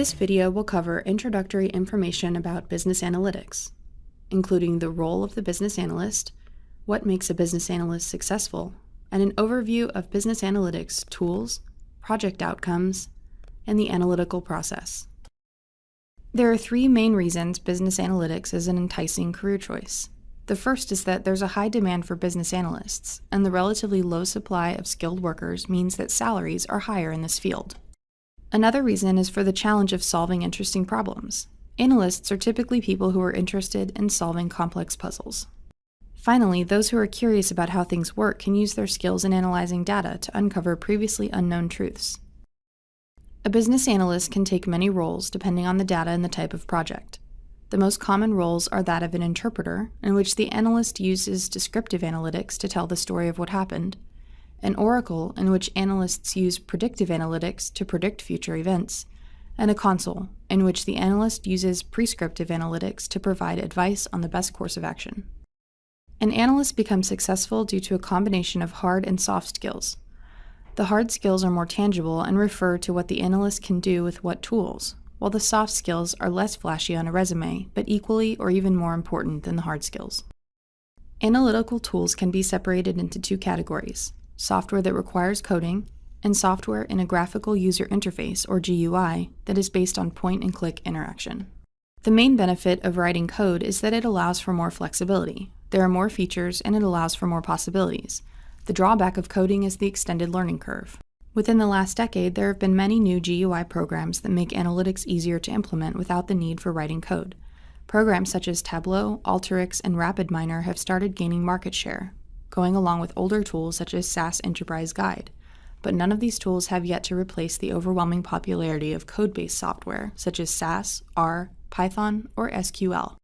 This video will cover introductory information about business analytics, including the role of the business analyst, what makes a business analyst successful, and an overview of business analytics tools, project outcomes, and the analytical process. There are three main reasons business analytics is an enticing career choice. The first is that there's a high demand for business analysts, and the relatively low supply of skilled workers means that salaries are higher in this field. Another reason is for the challenge of solving interesting problems. Analysts are typically people who are interested in solving complex puzzles. Finally, those who are curious about how things work can use their skills in analyzing data to uncover previously unknown truths. A business analyst can take many roles depending on the data and the type of project. The most common roles are that of an interpreter, in which the analyst uses descriptive analytics to tell the story of what happened, an oracle, in which analysts use predictive analytics to predict future events, and a console, in which the analyst uses prescriptive analytics to provide advice on the best course of action. An analyst becomes successful due to a combination of hard and soft skills. The hard skills are more tangible and refer to what the analyst can do with what tools, while the soft skills are less flashy on a resume, but equally or even more important than the hard skills. Analytical tools can be separated into two categories: software that requires coding, and software in a graphical user interface, or GUI, that is based on point-and-click interaction. The main benefit of writing code is that it allows for more flexibility. There are more features, and it allows for more possibilities. The drawback of coding is the extended learning curve. Within the last decade, there have been many new GUI programs that make analytics easier to implement without the need for writing code. Programs such as Tableau, Alteryx, and RapidMiner have started gaining market share, going along with older tools such as SAS Enterprise Guide. But none of these tools have yet to replace the overwhelming popularity of code-based software such as SAS, R, Python, or SQL.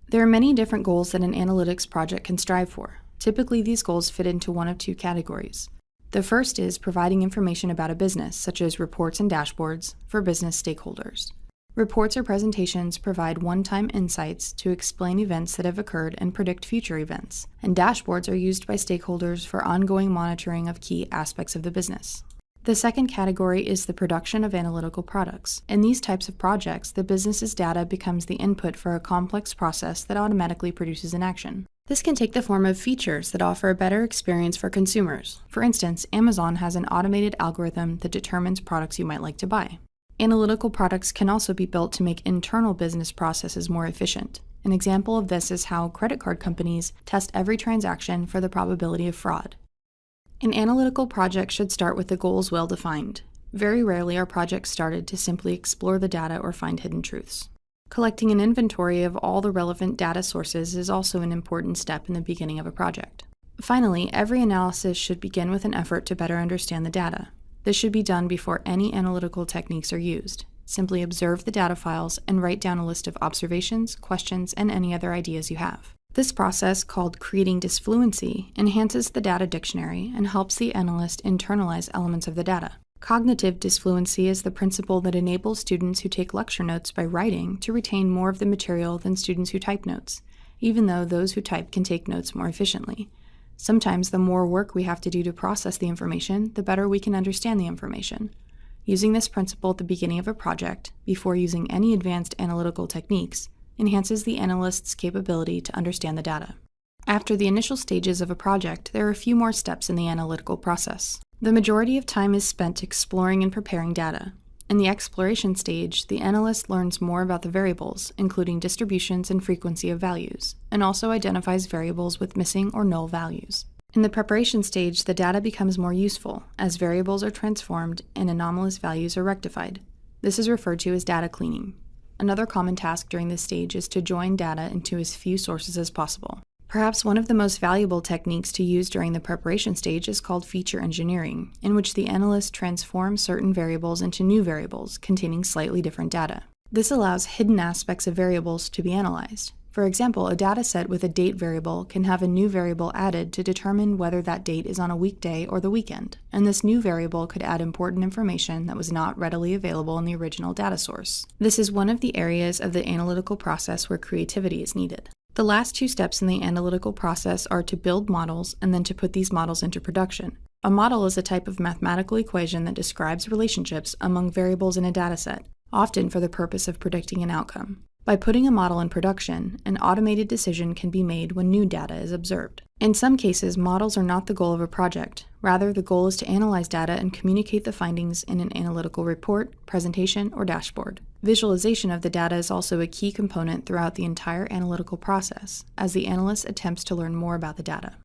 There are many different goals that an analytics project can strive for. Typically, these goals fit into one of two categories. The first is providing information about a business, such as reports and dashboards, for business stakeholders. Reports or presentations provide one-time insights to explain events that have occurred and predict future events, and dashboards are used by stakeholders for ongoing monitoring of key aspects of the business. The second category is the production of analytical products. In these types of projects, the business's data becomes the input for a complex process that automatically produces an action. This can take the form of features that offer a better experience for consumers. For instance, Amazon has an automated algorithm that determines products you might like to buy. Analytical products can also be built to make internal business processes more efficient. An example of this is how credit card companies test every transaction for the probability of fraud. An analytical project should start with the goals well defined. Very rarely are projects started to simply explore the data or find hidden truths. Collecting an inventory of all the relevant data sources is also an important step in the beginning of a project. Finally, every analysis should begin with an effort to better understand the data. This should be done before any analytical techniques are used. Simply observe the data files and write down a list of observations, questions, and any other ideas you have. This process, called creating disfluency, enhances the data dictionary and helps the analyst internalize elements of the data. Cognitive disfluency is the principle that enables students who take lecture notes by writing to retain more of the material than students who type notes, even though those who type can take notes more efficiently. Sometimes the more work we have to do to process the information, the better we can understand the information. Using this principle at the beginning of a project, before using any advanced analytical techniques, enhances the analyst's capability to understand the data. After the initial stages of a project, there are a few more steps in the analytical process. The majority of time is spent exploring and preparing data. In the exploration stage, the analyst learns more about the variables, including distributions and frequency of values, and also identifies variables with missing or null values. In the preparation stage, the data becomes more useful, as variables are transformed and anomalous values are rectified. This is referred to as data cleaning. Another common task during this stage is to join data into as few sources as possible. Perhaps one of the most valuable techniques to use during the preparation stage is called feature engineering, in which the analyst transforms certain variables into new variables containing slightly different data. This allows hidden aspects of variables to be analyzed. For example, a dataset with a date variable can have a new variable added to determine whether that date is on a weekday or the weekend, and this new variable could add important information that was not readily available in the original data source. This is one of the areas of the analytical process where creativity is needed. The last two steps in the analytical process are to build models and then to put these models into production. A model is a type of mathematical equation that describes relationships among variables in a dataset. often for the purpose of predicting an outcome. By putting a model in production, an automated decision can be made when new data is observed. In some cases, models are not the goal of a project. Rather, the goal is to analyze data and communicate the findings in an analytical report, presentation, or dashboard. Visualization of the data is also a key component throughout the entire analytical process, as the analyst attempts to learn more about the data.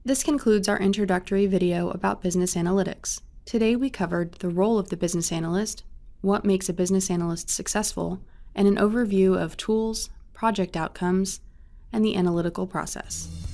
This concludes our introductory video about business analytics. Today we covered the role of the business analyst, what makes a business analyst successful, and an overview of tools, project outcomes, and the analytical process.